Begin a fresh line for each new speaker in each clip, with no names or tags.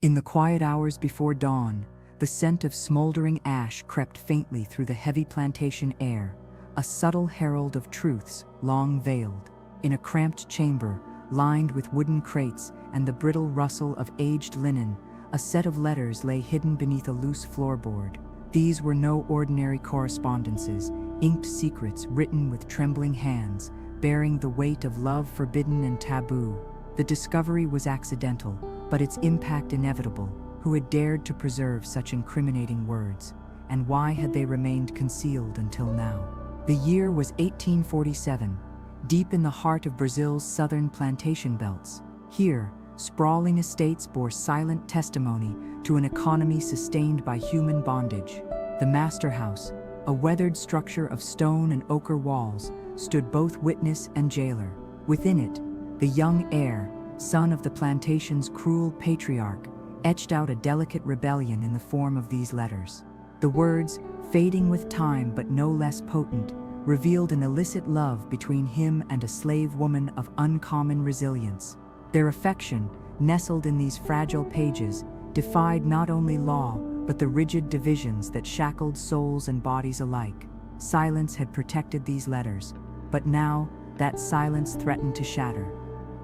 In the quiet hours before dawn, the scent of smoldering ash crept faintly through the heavy plantation air, a subtle herald of truths long veiled. In a cramped chamber, lined with wooden crates and the brittle rustle of aged linen, a set of letters lay hidden beneath a loose floorboard. These were no ordinary correspondences, inked secrets written with trembling hands, bearing the weight of love forbidden and taboo. The discovery was accidental, but its impact inevitable. Who had dared to preserve such incriminating words, and why had they remained concealed until now? The year was 1847, deep in the heart of Brazil's southern plantation belts. Here, sprawling estates bore silent testimony to an economy sustained by human bondage. The master house, a weathered structure of stone and ochre walls, stood both witness and jailer. Within it, the young heir, son of the plantation's cruel patriarch, etched out a delicate rebellion in the form of these letters. The words, fading with time but no less potent, revealed an illicit love between him and a slave woman of uncommon resilience. Their affection, nestled in these fragile pages, defied not only law but the rigid divisions that shackled souls and bodies alike. Silence had protected these letters, but now that silence threatened to shatter.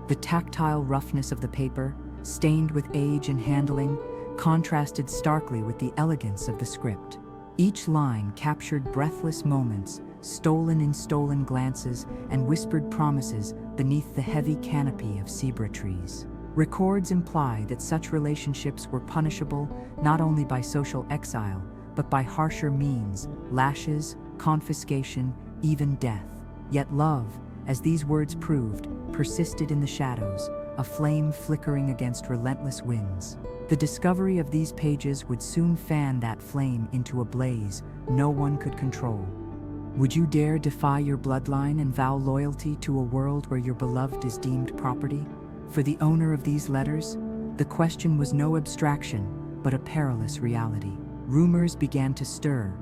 The tactile roughness of the paper, stained with age and handling, contrasted starkly with the elegance of the script. Each line captured breathless moments, stolen in stolen glances and whispered promises beneath the heavy canopy of zebra trees. Records imply that such relationships were punishable not only by social exile, but by harsher means, lashes, confiscation, even death. Yet love, as these words proved, persisted in the shadows, a flame flickering against relentless winds. The discovery of these pages would soon fan that flame into a blaze no one could control. Would you dare defy your bloodline and vow loyalty to a world where your beloved is deemed property? For the owner of these letters, the question was no abstraction, but a perilous reality. Rumors began to stir,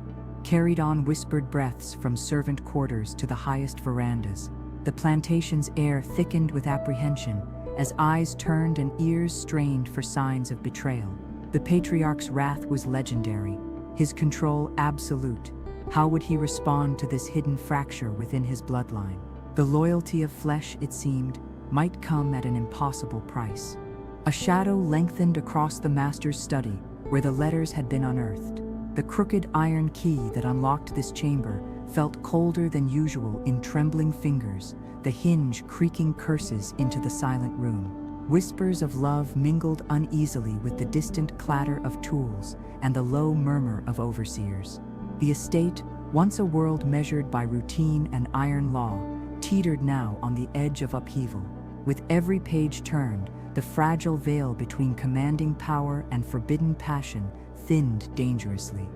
carried on whispered breaths from servant quarters to the highest verandas. The plantation's air thickened with apprehension, as eyes turned and ears strained for signs of betrayal. The patriarch's wrath was legendary, his control absolute. How would he respond to this hidden fracture within his bloodline? The loyalty of flesh, it seemed, might come at an impossible price. A shadow lengthened across the master's study, where the letters had been unearthed. The crooked iron key that unlocked this chamber felt colder than usual in trembling fingers, the hinge creaking curses into the silent room. Whispers of love mingled uneasily with the distant clatter of tools and the low murmur of overseers. The estate, once a world measured by routine and iron law, teetered now on the edge of upheaval. With every page turned, the fragile veil between commanding power and forbidden passion thinned dangerously.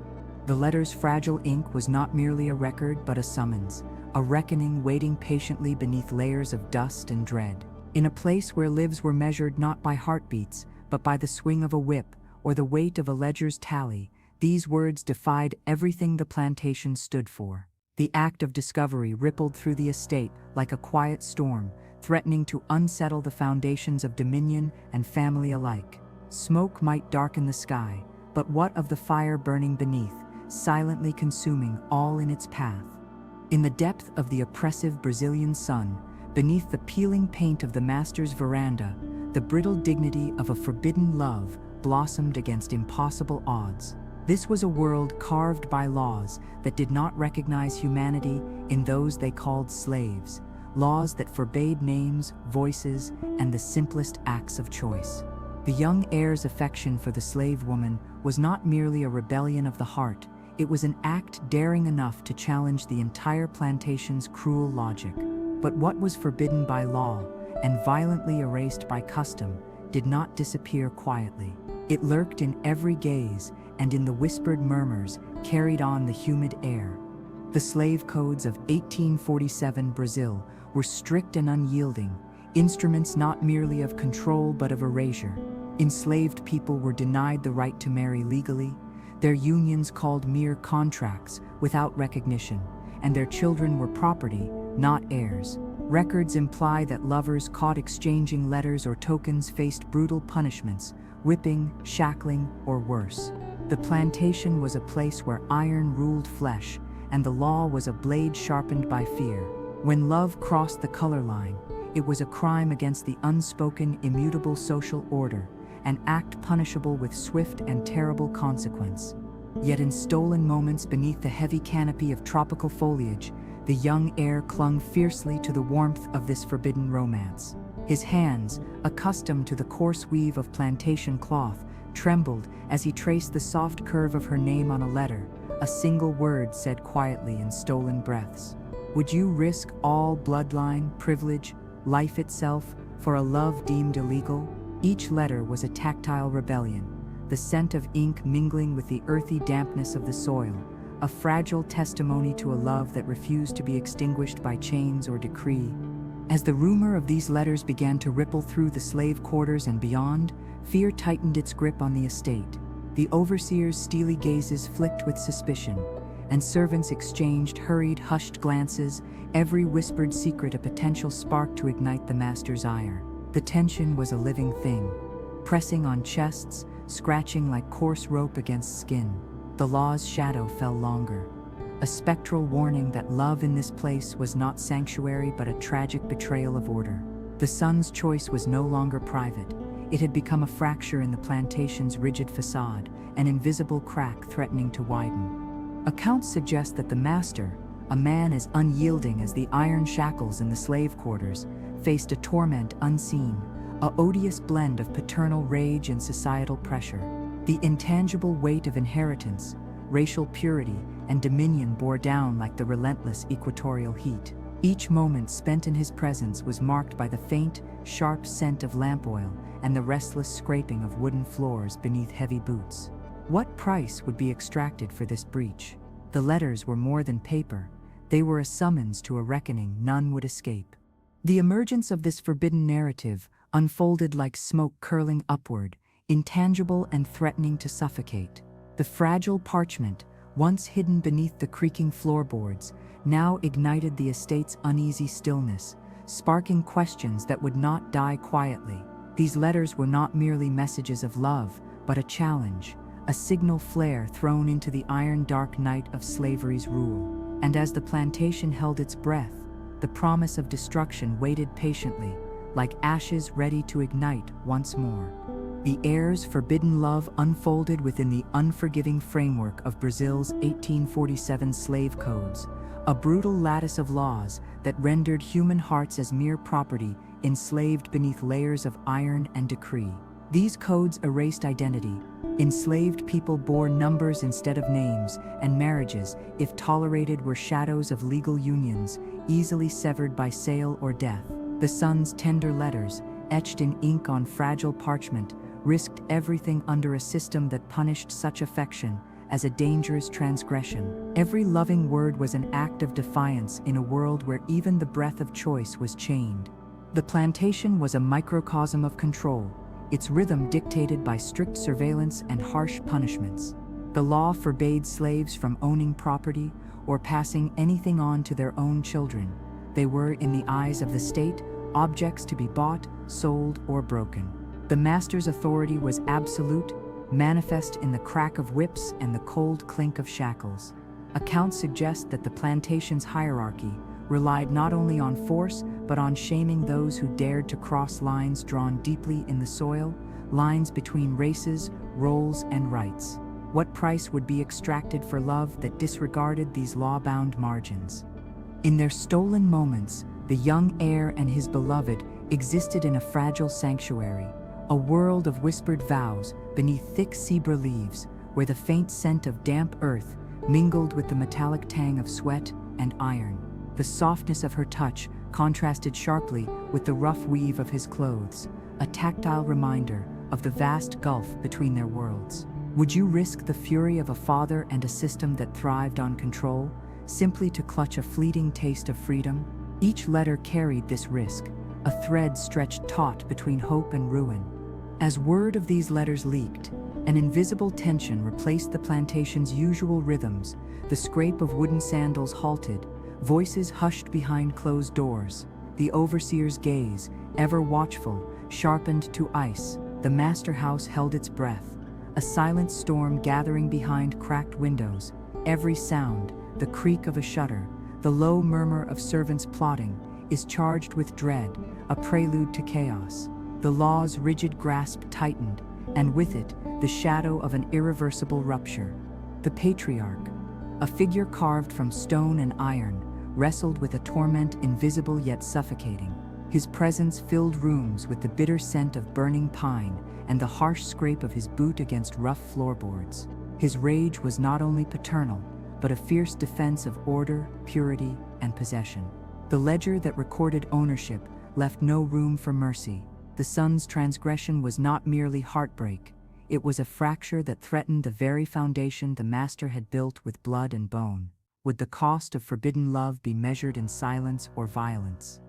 The letter's fragile ink was not merely a record but a summons, a reckoning waiting patiently beneath layers of dust and dread. In a place where lives were measured not by heartbeats, but by the swing of a whip or the weight of a ledger's tally, these words defied everything the plantation stood for. The act of discovery rippled through the estate like a quiet storm, threatening to unsettle the foundations of dominion and family alike. Smoke might darken the sky, but what of the fire burning beneath, silently consuming all in its path? In the depth of the oppressive Brazilian sun, beneath the peeling paint of the master's veranda, the brittle dignity of a forbidden love blossomed against impossible odds. This was a world carved by laws that did not recognize humanity in those they called slaves, laws that forbade names, voices, and the simplest acts of choice. The young heir's affection for the slave woman was not merely a rebellion of the heart, it was an act daring enough to challenge the entire plantation's cruel logic. But what was forbidden by law and violently erased by custom did not disappear quietly. It lurked in every gaze and in the whispered murmurs carried on the humid air. The slave codes of 1847 Brazil were strict and unyielding, instruments not merely of control but of erasure. Enslaved people were denied the right to marry legally, their unions called mere contracts without recognition, and their children were property, not heirs. Records imply that lovers caught exchanging letters or tokens faced brutal punishments, whipping, shackling, or worse. The plantation was a place where iron ruled flesh, and the law was a blade sharpened by fear. When love crossed the color line, it was a crime against the unspoken, immutable social order, an act punishable with swift and terrible consequence. Yet in stolen moments beneath the heavy canopy of tropical foliage, the young heir clung fiercely to the warmth of this forbidden romance. His hands, accustomed to the coarse weave of plantation cloth, trembled as he traced the soft curve of her name on a letter, a single word said quietly in stolen breaths. Would you risk all bloodline, privilege, life itself, for a love deemed illegal? Each letter was a tactile rebellion, the scent of ink mingling with the earthy dampness of the soil, a fragile testimony to a love that refused to be extinguished by chains or decree. As the rumor of these letters began to ripple through the slave quarters and beyond, fear tightened its grip on the estate. The overseer's steely gazes flicked with suspicion, and servants exchanged hurried, hushed glances, every whispered secret a potential spark to ignite the master's ire. The tension was a living thing, pressing on chests, scratching like coarse rope against skin. The law's shadow fell longer, a spectral warning that love in this place was not sanctuary but a tragic betrayal of order. The son's choice was no longer private. It had become a fracture in the plantation's rigid facade, an invisible crack threatening to widen. Accounts suggest that the master, a man as unyielding as the iron shackles in the slave quarters, faced a torment unseen, a odious blend of paternal rage and societal pressure. The intangible weight of inheritance, racial purity, and dominion bore down like the relentless equatorial heat. Each moment spent in his presence was marked by the faint, sharp scent of lamp oil and the restless scraping of wooden floors beneath heavy boots. What price would be extracted for this breach? The letters were more than paper. They were a summons to a reckoning none would escape. The emergence of this forbidden narrative unfolded like smoke curling upward, intangible and threatening to suffocate. The fragile parchment, once hidden beneath the creaking floorboards, now ignited the estate's uneasy stillness, sparking questions that would not die quietly. These letters were not merely messages of love, but a challenge, a signal flare thrown into the iron dark night of slavery's rule. And as the plantation held its breath, the promise of destruction waited patiently, like ashes ready to ignite once more. The heir's forbidden love unfolded within the unforgiving framework of Brazil's 1847 slave codes, a brutal lattice of laws that rendered human hearts as mere property enslaved beneath layers of iron and decree. These codes erased identity. Enslaved people bore numbers instead of names, and marriages, if tolerated, were shadows of legal unions, easily severed by sale or death. The son's tender letters, etched in ink on fragile parchment, risked everything under a system that punished such affection as a dangerous transgression. Every loving word was an act of defiance in a world where even the breath of choice was chained. The plantation was a microcosm of control, its rhythm dictated by strict surveillance and harsh punishments. The law forbade slaves from owning property or passing anything on to their own children. They were, in the eyes of the state, objects to be bought, sold, or broken. The master's authority was absolute, manifest in the crack of whips and the cold clink of shackles. Accounts suggest that the plantation's hierarchy relied not only on force, but on shaming those who dared to cross lines drawn deeply in the soil, lines between races, roles, and rights. What price would be extracted for love that disregarded these law-bound margins? In their stolen moments, the young heir and his beloved existed in a fragile sanctuary, a world of whispered vows beneath thick zebra leaves, where the faint scent of damp earth mingled with the metallic tang of sweat and iron. The softness of her touch contrasted sharply with the rough weave of his clothes, a tactile reminder of the vast gulf between their worlds. Would you risk the fury of a father and a system that thrived on control, simply to clutch a fleeting taste of freedom? Each letter carried this risk, a thread stretched taut between hope and ruin. As word of these letters leaked, an invisible tension replaced the plantation's usual rhythms. The scrape of wooden sandals halted, voices hushed behind closed doors. The overseer's gaze, ever watchful, sharpened to ice. the master house held its breath, a silent storm gathering behind cracked windows. Every sound, the creak of a shutter, the low murmur of servants plotting, is charged with dread, a prelude to chaos. The law's rigid grasp tightened, and with it, the shadow of an irreversible rupture. The patriarch, a figure carved from stone and iron, wrestled with a torment invisible yet suffocating. His presence filled rooms with the bitter scent of burning pine and the harsh scrape of his boot against rough floorboards. His rage was not only paternal, but a fierce defense of order, purity, and possession. The ledger that recorded ownership left no room for mercy. The son's transgression was not merely heartbreak, it was a fracture that threatened the very foundation the master had built with blood and bone. Would the cost of forbidden love be measured in silence or violence?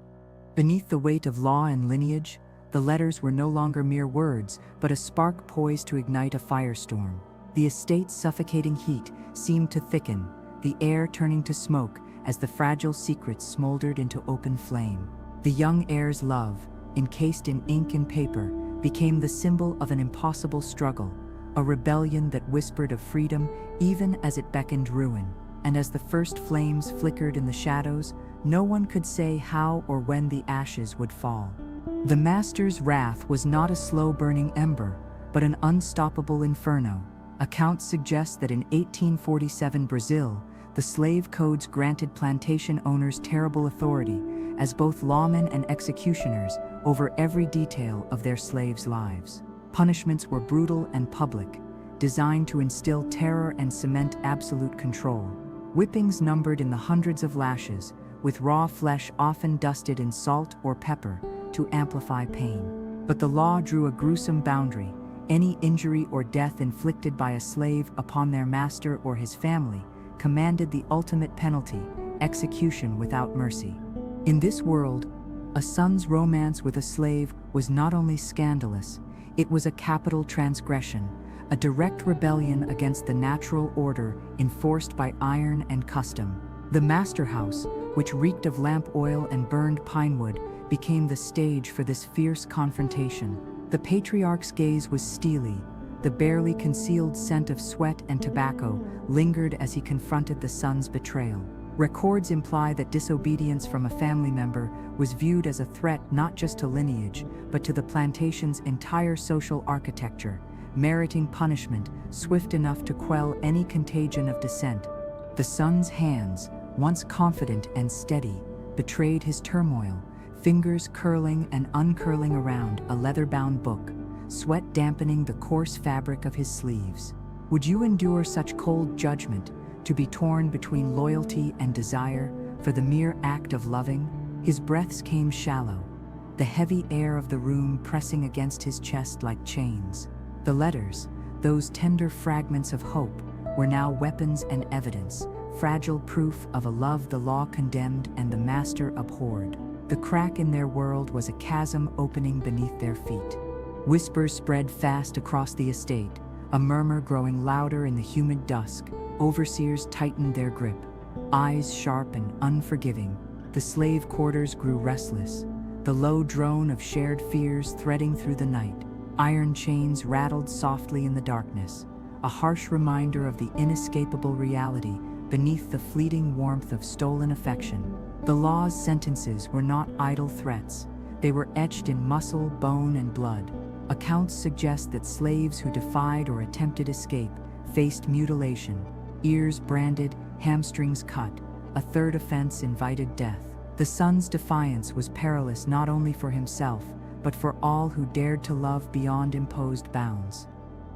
Beneath the weight of law and lineage, the letters were no longer mere words, but a spark poised to ignite a firestorm. The estate's suffocating heat seemed to thicken, the air turning to smoke as the fragile secrets smoldered into open flame. The young heir's love, encased in ink and paper, became the symbol of an impossible struggle, a rebellion that whispered of freedom even as it beckoned ruin. And as the first flames flickered in the shadows, no one could say how or when the ashes would fall. The master's wrath was not a slow-burning ember, but an unstoppable inferno. Accounts suggest that in 1847 Brazil, the slave codes granted plantation owners terrible authority, as both lawmen and executioners, over every detail of their slaves' lives. Punishments were brutal and public, designed to instill terror and cement absolute control. Whippings numbered in the hundreds of lashes, with raw flesh often dusted in salt or pepper to amplify pain. But the law drew a gruesome boundary. Any injury or death inflicted by a slave upon their master or his family commanded the ultimate penalty, execution without mercy. In this world, a son's romance with a slave was not only scandalous, it was a capital transgression, a direct rebellion against the natural order enforced by iron and custom. The master house, which reeked of lamp oil and burned pine wood, became the stage for this fierce confrontation. The patriarch's gaze was steely. The barely concealed scent of sweat and tobacco lingered as he confronted the son's betrayal. Records imply that disobedience from a family member was viewed as a threat not just to lineage, but to the plantation's entire social architecture, meriting punishment swift enough to quell any contagion of dissent. The son's hands, once confident and steady, betrayed his turmoil, fingers curling and uncurling around a leather-bound book, sweat dampening the coarse fabric of his sleeves. Would you endure such cold judgment, to be torn between loyalty and desire for the mere act of loving? His breaths came shallow, the heavy air of the room pressing against his chest like chains. The letters, those tender fragments of hope, were now weapons and evidence, fragile proof of a love the law condemned and the master abhorred. The crack in their world was a chasm opening beneath their feet. Whispers spread fast across the estate, a murmur growing louder in the humid dusk. Overseers tightened their grip, eyes sharp and unforgiving. The slave quarters grew restless, the low drone of shared fears threading through the night. Iron chains rattled softly in the darkness, a harsh reminder of the inescapable reality beneath the fleeting warmth of stolen affection. The law's sentences were not idle threats. They were etched in muscle, bone, and blood. Accounts suggest that slaves who defied or attempted escape faced mutilation, ears branded, hamstrings cut. A third offense invited death. The son's defiance was perilous not only for himself, but for all who dared to love beyond imposed bounds.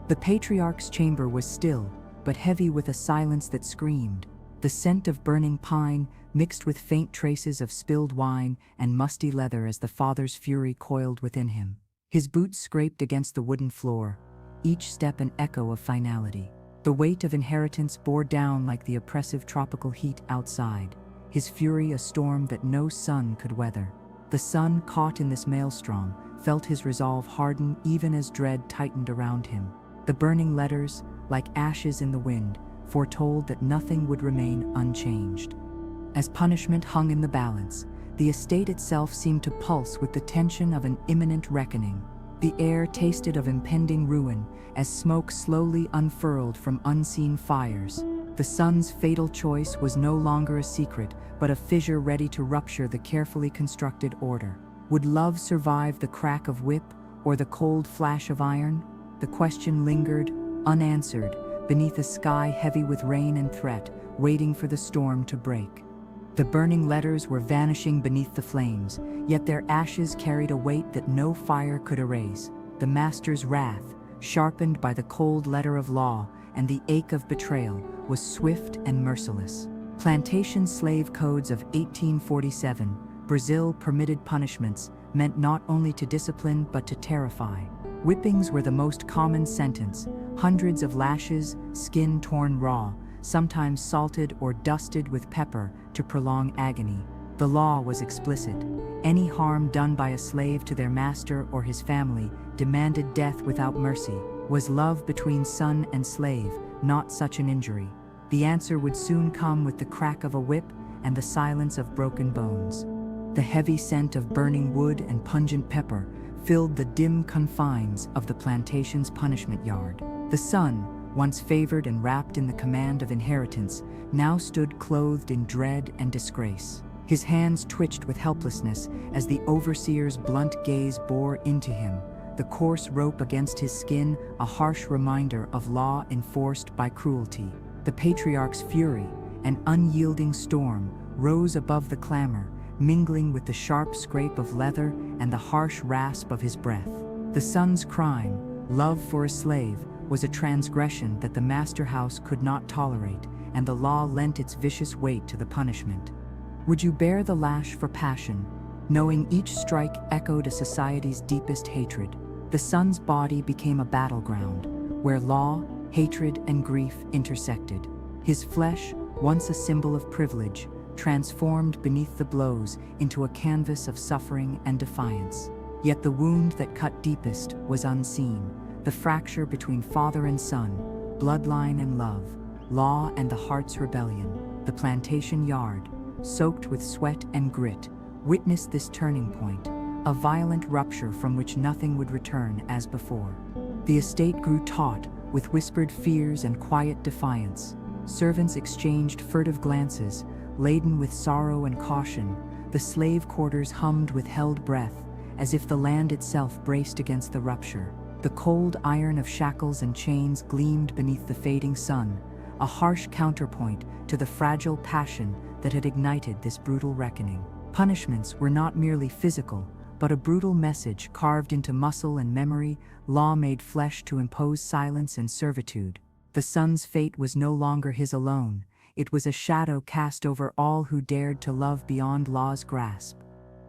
The patriarch's chamber was still, but heavy with a silence that screamed. The scent of burning pine mixed with faint traces of spilled wine and musty leather as the father's fury coiled within him. His boots scraped against the wooden floor, each step an echo of finality. The weight of inheritance bore down like the oppressive tropical heat outside, his fury a storm that no sun could weather. The son, caught in this maelstrom, felt his resolve harden even as dread tightened around him. The burning letters, like ashes in the wind, foretold that nothing would remain unchanged. As punishment hung in the balance, the estate itself seemed to pulse with the tension of an imminent reckoning. The air tasted of impending ruin as smoke slowly unfurled from unseen fires. The son's fatal choice was no longer a secret, but a fissure ready to rupture the carefully constructed order. Would love survive the crack of whip or the cold flash of iron? The question lingered, unanswered, beneath a sky heavy with rain and threat, waiting for the storm to break. The burning letters were vanishing beneath the flames, yet their ashes carried a weight that no fire could erase. The master's wrath, sharpened by the cold letter of law and the ache of betrayal, was swift and merciless. Plantation slave codes of 1847, Brazil permitted punishments meant not only to discipline but to terrify. Whippings were the most common sentence, hundreds of lashes, skin torn raw, sometimes salted or dusted with pepper to prolong agony. The law was explicit. Any harm done by a slave to their master or his family demanded death without mercy. Was love between son and slave not such an injury? The answer would soon come with the crack of a whip and the silence of broken bones. The heavy scent of burning wood and pungent pepper filled the dim confines of the plantation's punishment yard. The son, once favored and wrapped in the command of inheritance, now stood clothed in dread and disgrace. His hands twitched with helplessness as the overseer's blunt gaze bore into him, the coarse rope against his skin a harsh reminder of law enforced by cruelty. The patriarch's fury, an unyielding storm, rose above the clamor, mingling with the sharp scrape of leather and the harsh rasp of his breath. The son's crime, love for a slave, was a transgression that the master house could not tolerate, and the law lent its vicious weight to the punishment. Would you bear the lash for passion, knowing each strike echoed a society's deepest hatred? The son's body became a battleground, where law, hatred, and grief intersected. His flesh, once a symbol of privilege, transformed beneath the blows into a canvas of suffering and defiance. Yet the wound that cut deepest was unseen, the fracture between father and son, bloodline and love, law and the heart's rebellion. The plantation yard, soaked with sweat and grit, witnessed this turning point, a violent rupture from which nothing would return as before. The estate grew taut with whispered fears and quiet defiance. Servants exchanged furtive glances, laden with sorrow and caution. The slave quarters hummed with held breath, as if the land itself braced against the rupture. The cold iron of shackles and chains gleamed beneath the fading sun, a harsh counterpoint to the fragile passion that had ignited this brutal reckoning. Punishments were not merely physical, but a brutal message carved into muscle and memory, law made flesh to impose silence and servitude. The son's fate was no longer his alone. It was a shadow cast over all who dared to love beyond law's grasp.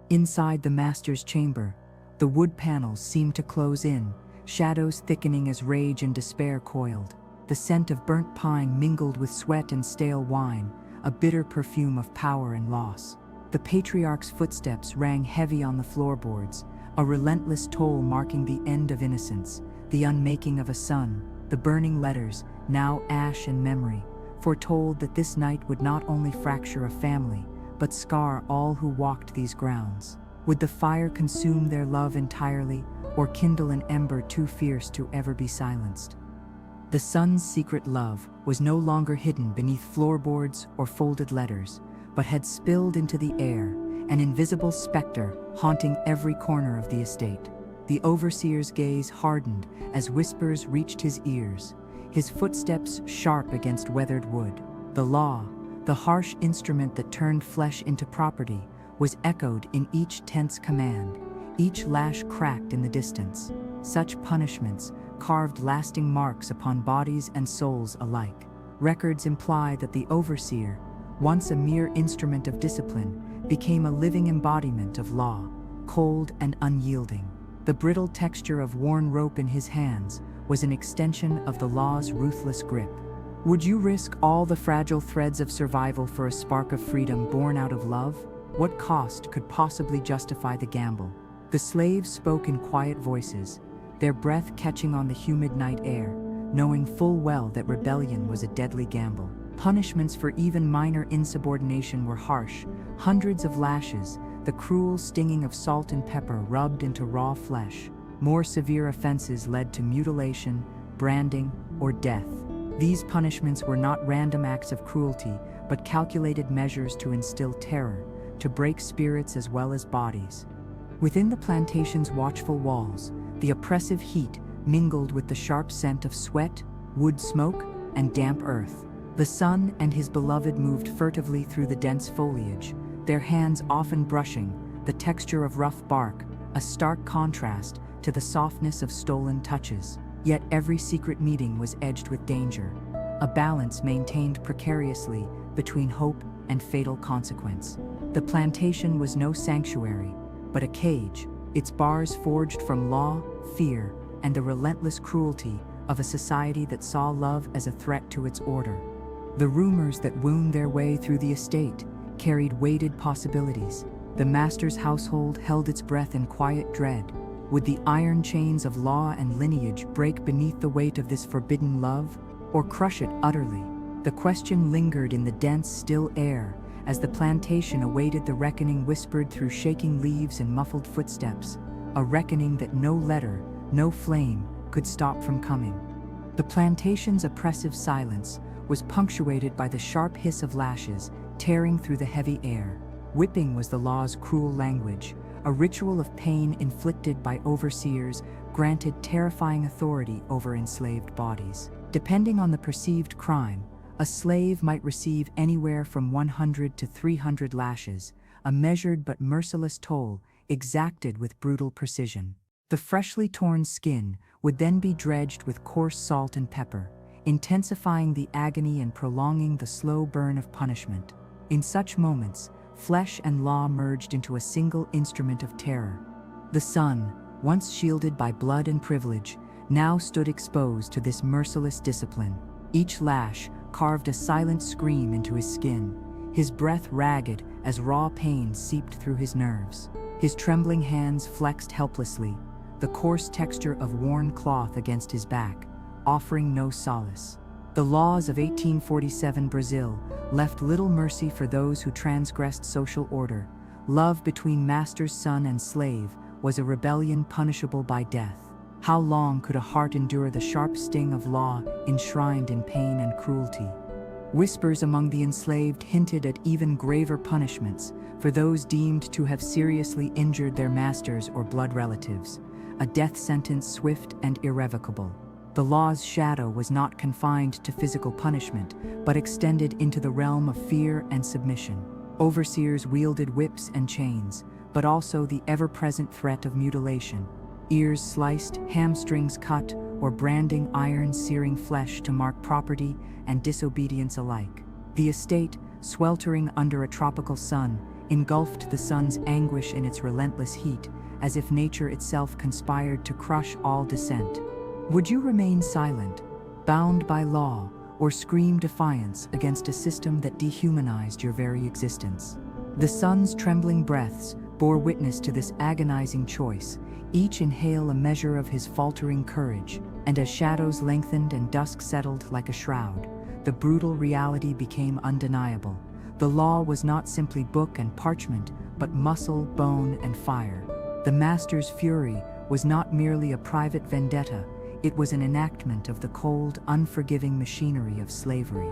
Inside the master's chamber, the wood panels seemed to close in, shadows thickening as rage and despair coiled. The scent of burnt pine mingled with sweat and stale wine, a bitter perfume of power and loss. The patriarch's footsteps rang heavy on the floorboards, a relentless toll marking the end of innocence, the unmaking of a son. The burning letters, now ash and memory, foretold that this night would not only fracture a family, but scar all who walked these grounds. Would the fire consume their love entirely, or kindle an ember too fierce to ever be silenced? The son's secret love was no longer hidden beneath floorboards or folded letters, but had spilled into the air, an invisible specter haunting every corner of the estate. The overseer's gaze hardened as whispers reached his ears, his footsteps sharp against weathered wood. The law, the harsh instrument that turned flesh into property, was echoed in each tense command, each lash cracked in the distance. Such punishments carved lasting marks upon bodies and souls alike. Records imply that the overseer, once a mere instrument of discipline, became a living embodiment of law, cold and unyielding. The brittle texture of worn rope in his hands was an extension of the law's ruthless grip. Would you risk all the fragile threads of survival for a spark of freedom born out of love? What cost could possibly justify the gamble? The slaves spoke in quiet voices, their breath catching on the humid night air, knowing full well that rebellion was a deadly gamble. Punishments for even minor insubordination were harsh, hundreds of lashes, the cruel stinging of salt and pepper rubbed into raw flesh. more severe offenses led to mutilation, branding, or death. These punishments were not random acts of cruelty, but calculated measures to instill terror, to break spirits as well as bodies. Within the plantation's watchful walls, the oppressive heat mingled with the sharp scent of sweat, wood smoke, and damp earth. The son and his beloved moved furtively through the dense foliage, their hands often brushing the texture of rough bark, a stark contrast to the softness of stolen touches. Yet every secret meeting was edged with danger, a balance maintained precariously between hope and fatal consequence. The plantation was no sanctuary, but a cage, its bars forged from law, fear, and the relentless cruelty of a society that saw love as a threat to its order. The rumors that wound their way through the estate carried weighted possibilities. The master's household held its breath in quiet dread. Would the iron chains of law and lineage break beneath the weight of this forbidden love, or crush it utterly? The question lingered in the dense, still air as the plantation awaited the reckoning whispered through shaking leaves and muffled footsteps, a reckoning that no letter, no flame could stop from coming. The plantation's oppressive silence was punctuated by the sharp hiss of lashes tearing through the heavy air. Whipping was the law's cruel language, a ritual of pain inflicted by overseers granted terrifying authority over enslaved bodies. Depending on the perceived crime, a slave might receive anywhere from 100 to 300 lashes, a measured but merciless toll exacted with brutal precision. The freshly torn skin would then be dredged with coarse salt and pepper, intensifying the agony and prolonging the slow burn of punishment. In such moments, flesh and law merged into a single instrument of terror. The son, once shielded by blood and privilege, now stood exposed to this merciless discipline. Each lash carved a silent scream into his skin, his breath ragged as raw pain seeped through his nerves. His trembling hands flexed helplessly, the coarse texture of worn cloth against his back, offering no solace. The laws of 1847 Brazil left little mercy for those who transgressed social order. Love between master's son and slave was a rebellion punishable by death. How long could a heart endure the sharp sting of law enshrined in pain and cruelty? Whispers among the enslaved hinted at even graver punishments for those deemed to have seriously injured their masters or blood relatives, a death sentence swift and irrevocable. The law's shadow was not confined to physical punishment, but extended into the realm of fear and submission. Overseers wielded whips and chains, but also the ever-present threat of mutilation. Ears sliced, hamstrings cut, or branding iron searing flesh to mark property and disobedience alike. The estate, sweltering under a tropical sun, engulfed the sun's anguish in its relentless heat, as if nature itself conspired to crush all dissent. Would you remain silent, bound by law, or scream defiance against a system that dehumanized your very existence? The sun's trembling breaths bore witness to this agonizing choice, each inhale a measure of his faltering courage, and as shadows lengthened and dusk settled like a shroud, the brutal reality became undeniable. The law was not simply book and parchment, but muscle, bone, and fire. The master's fury was not merely a private vendetta, it was an enactment of the cold, unforgiving machinery of slavery.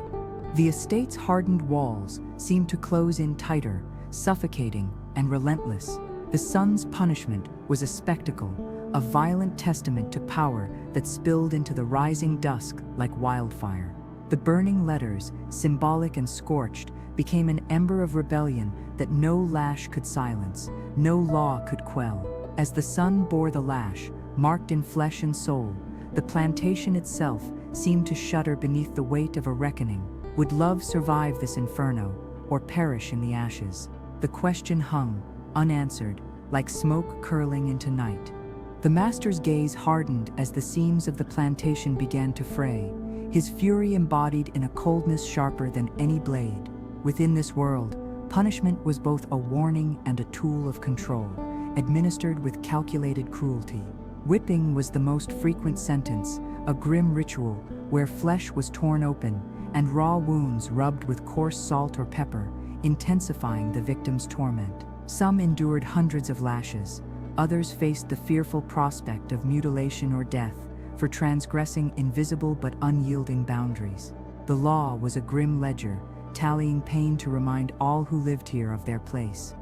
The estate's hardened walls seemed to close in tighter, suffocating, and relentless. The son's punishment was a spectacle, a violent testament to power that spilled into the rising dusk like wildfire. The burning letters, symbolic and scorched, became an ember of rebellion that no lash could silence, no law could quell. As the sun bore the lash, marked in flesh and soul, the plantation itself seemed to shudder beneath the weight of a reckoning. Would love survive this inferno, or perish in the ashes? The question hung, unanswered, like smoke curling into night. The master's gaze hardened as the seams of the plantation began to fray, his fury embodied in a coldness sharper than any blade. Within this world, punishment was both a warning and a tool of control, administered with calculated cruelty. Whipping was the most frequent sentence, a grim ritual where flesh was torn open and raw wounds rubbed with coarse salt or pepper, intensifying the victim's torment. Some endured hundreds of lashes, Others faced the fearful prospect of mutilation or death for transgressing invisible but unyielding boundaries. The law was a grim ledger, tallying pain to remind all who lived here of their place.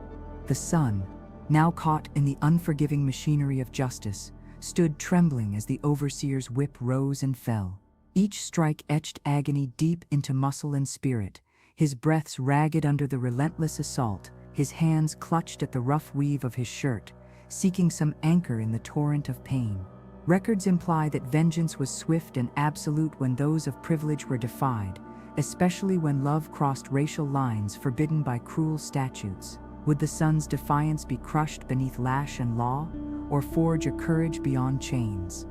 The sun, now caught in the unforgiving machinery of justice, stood trembling as the overseer's whip rose and fell. Each strike etched agony deep into muscle and spirit, his breaths ragged under the relentless assault, his hands clutched at the rough weave of his shirt, seeking some anchor in the torrent of pain. Records imply that vengeance was swift and absolute when those of privilege were defied, especially when love crossed racial lines forbidden by cruel statutes. Would the sun's defiance be crushed beneath lash and law, or forge a courage beyond chains?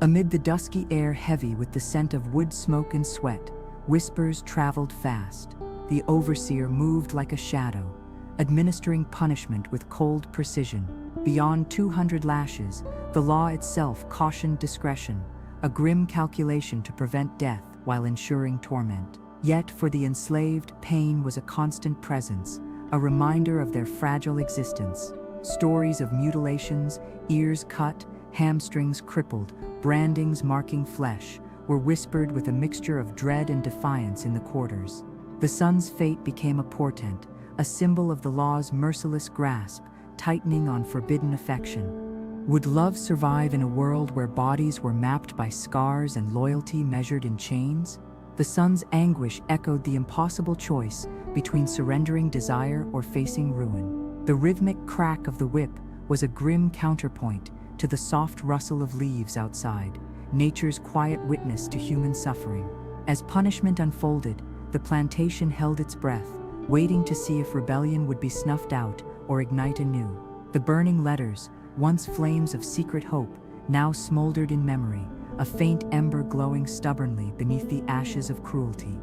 Amid the dusky air heavy with the scent of wood smoke and sweat, whispers traveled fast. The overseer moved like a shadow, administering punishment with cold precision. Beyond 200 lashes, the law itself cautioned discretion, a grim calculation to prevent death while ensuring torment. Yet for the enslaved, pain was a constant presence, a reminder of their fragile existence. Stories of mutilations, ears cut, hamstrings crippled, brandings marking flesh, were whispered with a mixture of dread and defiance in the quarters. The sun's fate became a portent, a symbol of the law's merciless grasp, tightening on forbidden affection. Would love survive in a world where bodies were mapped by scars and loyalty measured in chains? The sun's anguish echoed the impossible choice between surrendering desire or facing ruin. The rhythmic crack of the whip was a grim counterpoint to the soft rustle of leaves outside, nature's quiet witness to human suffering. As punishment unfolded, the plantation held its breath, waiting to see if rebellion would be snuffed out or ignite anew. The burning letters, once flames of secret hope, now smoldered in memory, a faint ember glowing stubbornly beneath the ashes of cruelty.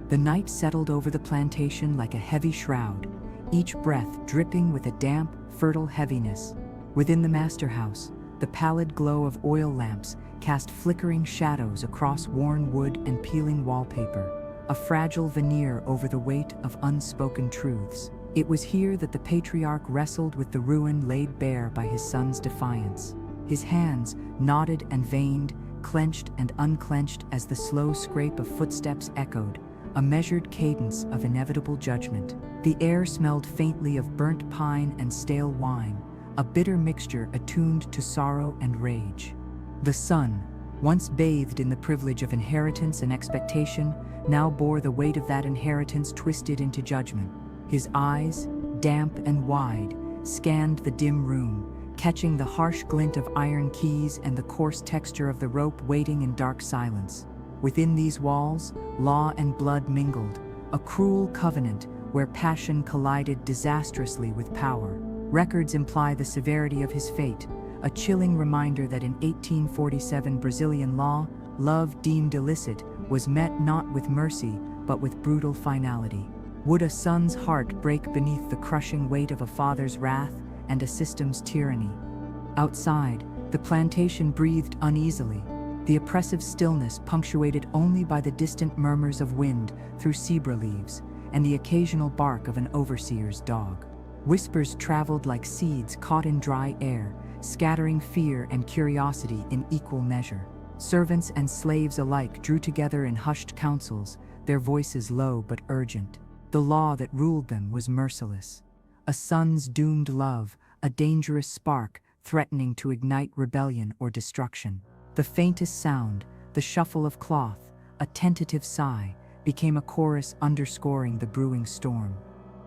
The night settled over the plantation like a heavy shroud, each breath dripping with a damp, fertile heaviness. Within the master house, the pallid glow of oil lamps cast flickering shadows across worn wood and peeling wallpaper, a fragile veneer over the weight of unspoken truths. It was here that the patriarch wrestled with the ruin laid bare by his son's defiance. His hands, knotted and veined, clenched and unclenched as the slow scrape of footsteps echoed, a measured cadence of inevitable judgment. The air smelled faintly of burnt pine and stale wine, a bitter mixture attuned to sorrow and rage. The sun, once bathed in the privilege of inheritance and expectation, now bore the weight of that inheritance twisted into judgment. His eyes, damp and wide, scanned the dim room, catching the harsh glint of iron keys and the coarse texture of the rope waiting in dark silence. Within these walls, law and blood mingled, a cruel covenant where passion collided disastrously with power. Records imply the severity of his fate, a chilling reminder that in 1847 Brazilian law, love deemed illicit was met not with mercy but with brutal finality. Would a son's heart break beneath the crushing weight of a father's wrath and a system's tyranny? Outside, the plantation breathed uneasily, the oppressive stillness punctuated only by the distant murmurs of wind through zebra leaves and the occasional bark of an overseer's dog. Whispers traveled like seeds caught in dry air, scattering fear and curiosity in equal measure. Servants and slaves alike drew together in hushed councils, their voices low but urgent. The law that ruled them was merciless. A son's doomed love, a dangerous spark threatening to ignite rebellion or destruction. The faintest sound, the shuffle of cloth, a tentative sigh, became a chorus underscoring the brewing storm.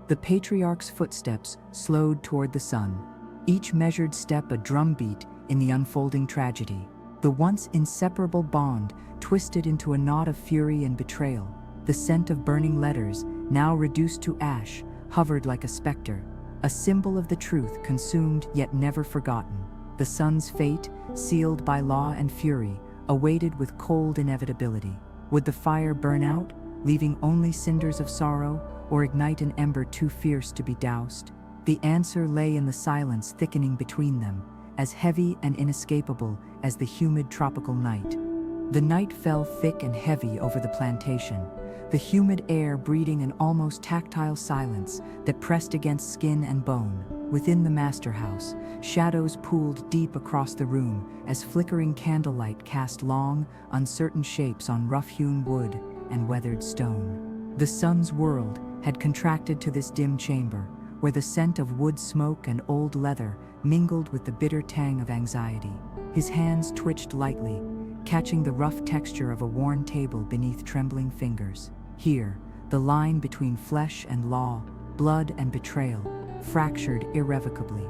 The patriarch's footsteps slowed toward the sun, each measured step a drumbeat in the unfolding tragedy. The once inseparable bond twisted into a knot of fury and betrayal. The scent of burning letters, now reduced to ash, hovered like a specter, a symbol of the truth consumed yet never forgotten. The son's fate, sealed by law and fury, awaited with cold inevitability. Would the fire burn out, leaving only cinders of sorrow, or ignite an ember too fierce to be doused? The answer lay in the silence thickening between them, as heavy and inescapable as the humid tropical night. The night fell thick and heavy over the plantation, the humid air breeding an almost tactile silence that pressed against skin and bone. Within the master house, shadows pooled deep across the room as flickering candlelight cast long, uncertain shapes on rough-hewn wood and weathered stone. The son's world had contracted to this dim chamber, where the scent of wood smoke and old leather mingled with the bitter tang of anxiety. His hands twitched lightly, catching the rough texture of a worn table beneath trembling fingers. Here, the line between flesh and law, blood and betrayal, fractured irrevocably.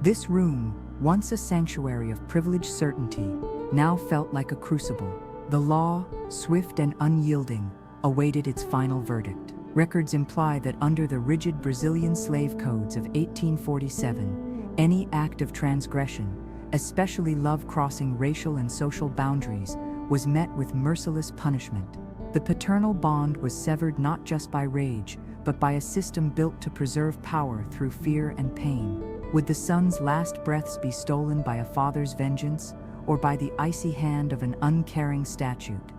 This room, once a sanctuary of privileged certainty, now felt like a crucible. The law, swift and unyielding, awaited its final verdict. Records imply that under the rigid Brazilian slave codes of 1847, any act of transgression, especially love crossing racial and social boundaries, was met with merciless punishment. The paternal bond was severed not just by rage, but by a system built to preserve power through fear and pain. Would the son's last breaths be stolen by a father's vengeance, or by the icy hand of an uncaring statute?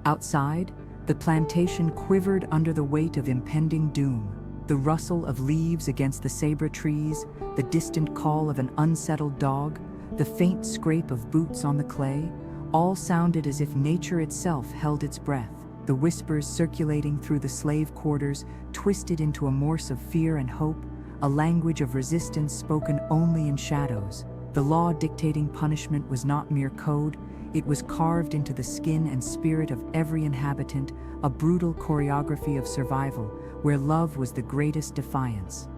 Outside, the plantation quivered under the weight of impending doom. The rustle of leaves against the sabra trees, the distant call of an unsettled dog, the faint scrape of boots on the clay, all sounded as if nature itself held its breath. The whispers circulating through the slave quarters twisted into a morse of fear and hope, a language of resistance spoken only in shadows. The law dictating punishment was not mere code, it was carved into the skin and spirit of every inhabitant, a brutal choreography of survival, where love was the greatest defiance.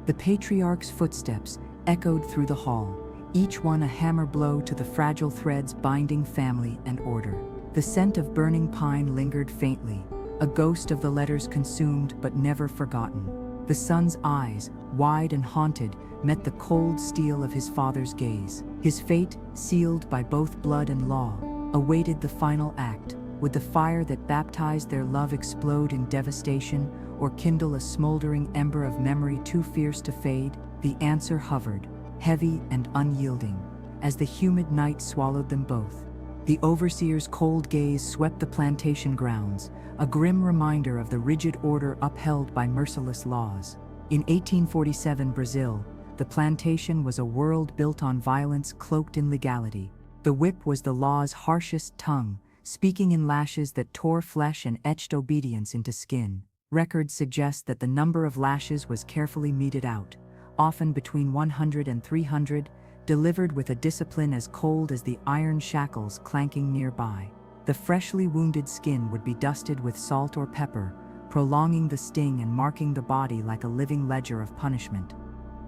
The patriarch's footsteps echoed through the hall, each one a hammer blow to the fragile threads binding family and order. The scent of burning pine lingered faintly, a ghost of the letters consumed but never forgotten. The son's eyes, wide and haunted, met the cold steel of his father's gaze. His fate, sealed by both blood and law, awaited the final act. Would the fire that baptized their love explode in devastation, or kindle a smoldering ember of memory too fierce to fade? The answer hovered, heavy and unyielding, as the humid night swallowed them both. The overseer's cold gaze swept the plantation grounds, a grim reminder of the rigid order upheld by merciless laws. In 1847 Brazil, the plantation was a world built on violence cloaked in legality. The whip was the law's harshest tongue, speaking in lashes that tore flesh and etched obedience into skin. Records suggest that the number of lashes was carefully meted out, often between 100 and 300, delivered with a discipline as cold as the iron shackles clanking nearby. The freshly wounded skin would be dusted with salt or pepper, prolonging the sting and marking the body like a living ledger of punishment.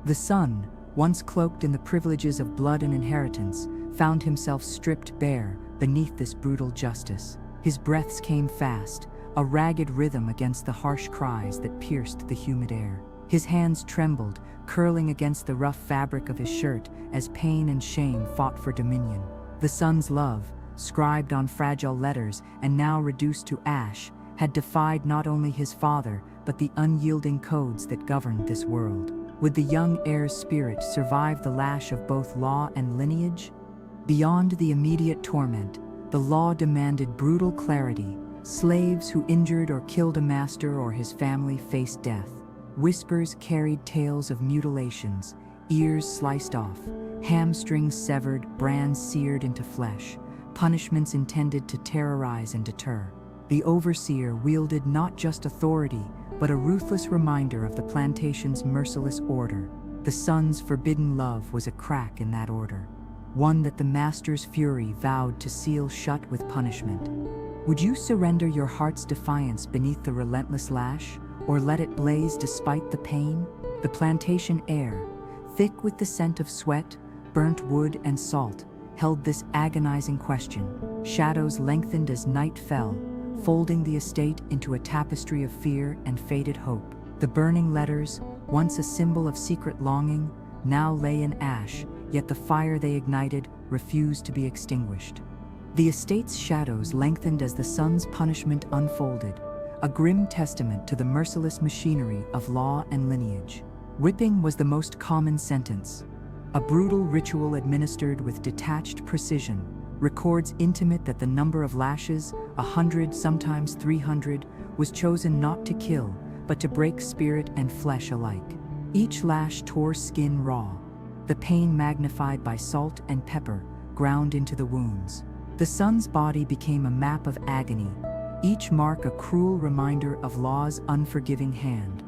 The son, once cloaked in the privileges of blood and inheritance, found himself stripped bare beneath this brutal justice. His breaths came fast, a ragged rhythm against the harsh cries that pierced the humid air. His hands trembled, curling against the rough fabric of his shirt as pain and shame fought for dominion. The son's love, scribed on fragile letters and now reduced to ash, had defied not only his father but the unyielding codes that governed this world. Would the young heir's spirit survive the lash of both law and lineage? Beyond the immediate torment, the law demanded brutal clarity. Slaves who injured or killed a master or his family faced death. Whispers carried tales of mutilations, ears sliced off, hamstrings severed, brands seared into flesh, punishments intended to terrorize and deter. The overseer wielded not just authority, but a ruthless reminder of the plantation's merciless order. The son's forbidden love was a crack in that order, one that the master's fury vowed to seal shut with punishment. Would you surrender your heart's defiance beneath the relentless lash, or let it blaze despite the pain? The plantation air, thick with the scent of sweat, burnt wood and salt, held this agonizing question. Shadows lengthened as night fell, folding the estate into a tapestry of fear and faded hope. The burning letters, once a symbol of secret longing, now lay in ash, yet the fire they ignited refused to be extinguished. The estate's shadows lengthened as the son's punishment unfolded, a grim testament to the merciless machinery of law and lineage. Whipping was the most common sentence. A brutal ritual administered with detached precision, records intimate that the number of lashes, 100, sometimes 300, was chosen not to kill, but to break spirit and flesh alike. Each lash tore skin raw, the pain magnified by salt and pepper ground into the wounds. The son's body became a map of agony, each mark a cruel reminder of law's unforgiving hand.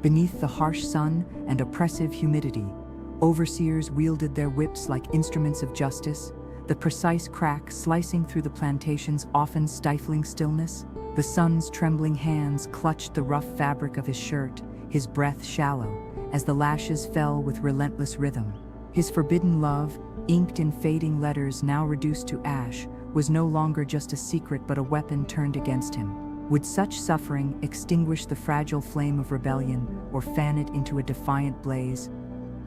Beneath the harsh sun and oppressive humidity, overseers wielded their whips like instruments of justice, the precise crack slicing through the plantation's often stifling stillness. The son's trembling hands clutched the rough fabric of his shirt, his breath shallow, as the lashes fell with relentless rhythm. His forbidden love, inked in fading letters now reduced to ash, was no longer just a secret but a weapon turned against him. Would such suffering extinguish the fragile flame of rebellion or fan it into a defiant blaze?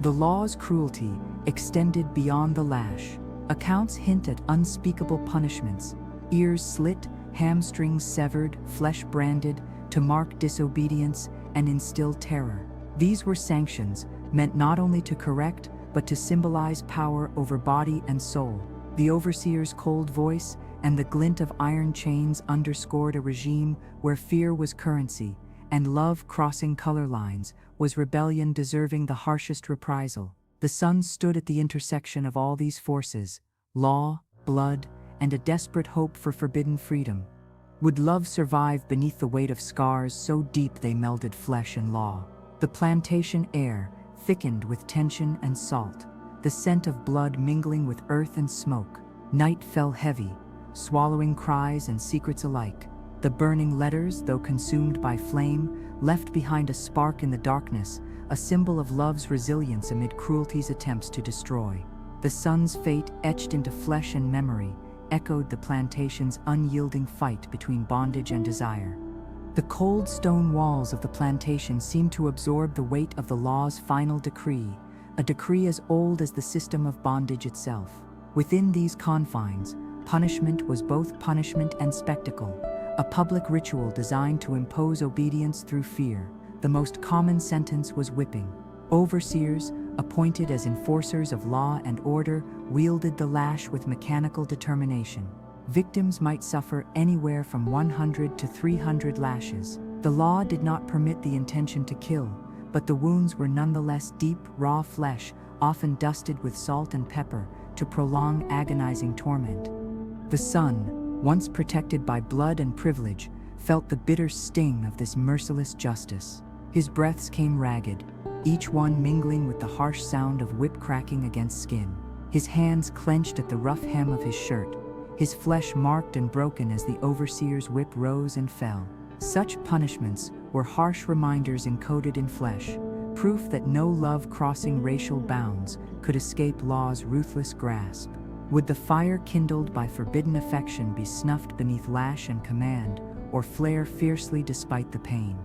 The law's cruelty extended beyond the lash. Accounts hint at unspeakable punishments: ears slit, hamstrings severed, flesh branded, to mark disobedience and instill terror. These were sanctions meant not only to correct, but to symbolize power over body and soul. The overseer's cold voice and the glint of iron chains underscored a regime where fear was currency, and love crossing color lines was rebellion deserving the harshest reprisal. The son stood at the intersection of all these forces: law, blood, and a desperate hope for forbidden freedom. Would love survive beneath the weight of scars so deep they melded flesh and law? The plantation air thickened with tension and salt, the scent of blood mingling with earth and smoke. Night fell heavy, swallowing cries and secrets alike. The burning letters, though consumed by flame, left behind a spark in the darkness, a symbol of love's resilience amid cruelty's attempts to destroy. The son's fate, etched into flesh and memory, echoed the plantation's unyielding fight between bondage and desire. The cold stone walls of the plantation seemed to absorb the weight of the law's final decree, a decree as old as the system of bondage itself. Within these confines, punishment was both punishment and spectacle, a public ritual designed to impose obedience through fear. The most common sentence was whipping. Overseers, appointed as enforcers of law and order, wielded the lash with mechanical determination. Victims might suffer anywhere from 100 to 300 lashes. The law did not permit the intention to kill, but the wounds were nonetheless deep, raw flesh, often dusted with salt and pepper, to prolong agonizing torment. The son, once protected by blood and privilege, felt the bitter sting of this merciless justice. His breaths came ragged, each one mingling with the harsh sound of whip cracking against skin. His hands clenched at the rough hem of his shirt, his flesh marked and broken as the overseer's whip rose and fell. Such punishments were harsh reminders encoded in flesh, proof that no love crossing racial bounds could escape law's ruthless grasp. Would the fire kindled by forbidden affection be snuffed beneath lash and command, or flare fiercely despite the pain?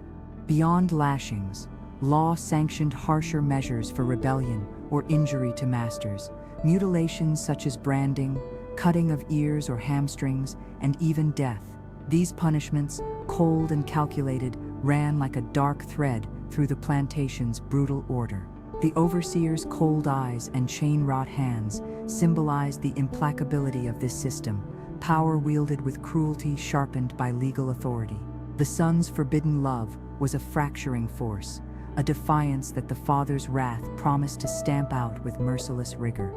Beyond lashings, law sanctioned harsher measures for rebellion or injury to masters, mutilations such as branding, cutting of ears or hamstrings, and even death. These punishments, cold and calculated, ran like a dark thread through the plantation's brutal order. The overseer's cold eyes and chain-wrought hands symbolized the implacability of this system, power wielded with cruelty sharpened by legal authority. The son's forbidden love was a fracturing force, a defiance that the father's wrath promised to stamp out with merciless rigor.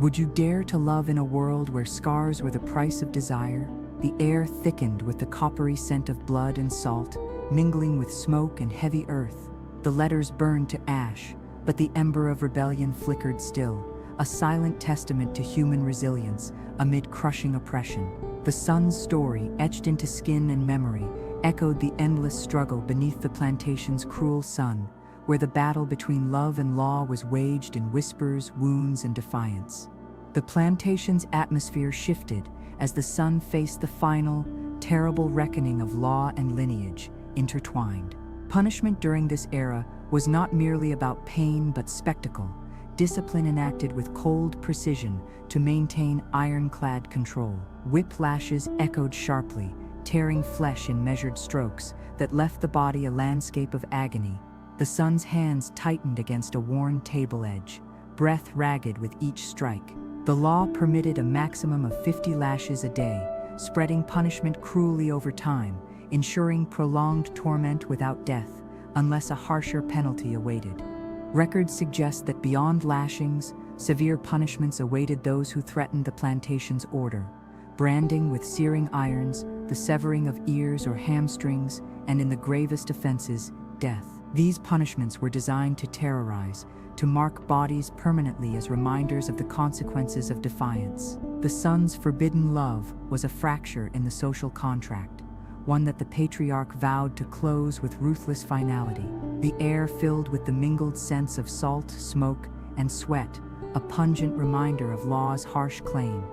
Would you dare to love in a world where scars were the price of desire? The air thickened with the coppery scent of blood and salt, mingling with smoke and heavy earth. The letters burned to ash, but the ember of rebellion flickered still, a silent testament to human resilience amid crushing oppression. The son's story, etched into skin and memory, echoed the endless struggle beneath the plantation's cruel sun, where the battle between love and law was waged in whispers, wounds, and defiance. The plantation's atmosphere shifted as the son faced the final, terrible reckoning of law and lineage intertwined. Punishment during this era was not merely about pain but spectacle, discipline enacted with cold precision to maintain ironclad control. Whip lashes echoed sharply, tearing flesh in measured strokes that left the body a landscape of agony. The son's hands tightened against a worn table edge, breath ragged with each strike. The law permitted a maximum of 50 lashes a day, spreading punishment cruelly over time, ensuring prolonged torment without death, unless a harsher penalty awaited. Records suggest that beyond lashings, severe punishments awaited those who threatened the plantation's order: branding with searing irons, the severing of ears or hamstrings, and in the gravest offenses, death. These punishments were designed to terrorize, to mark bodies permanently as reminders of the consequences of defiance. The son's forbidden love was a fracture in the social contract, one that the patriarch vowed to close with ruthless finality. The air filled with the mingled scents of salt, smoke, and sweat, a pungent reminder of law's harsh claim.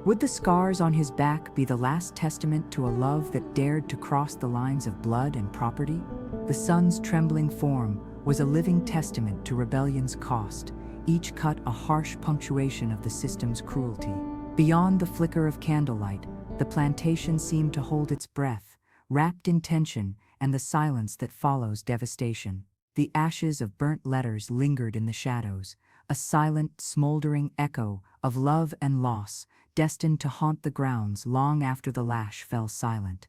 Would the scars on his back be the last testament to a love that dared to cross the lines of blood and property? The son's trembling form was a living testament to rebellion's cost, each cut a harsh punctuation of the system's cruelty. Beyond the flicker of candlelight, the plantation seemed to hold its breath, wrapped in tension and the silence that follows devastation. The ashes of burnt letters lingered in the shadows, a silent, smoldering echo of love and loss, destined to haunt the grounds long after the lash fell silent.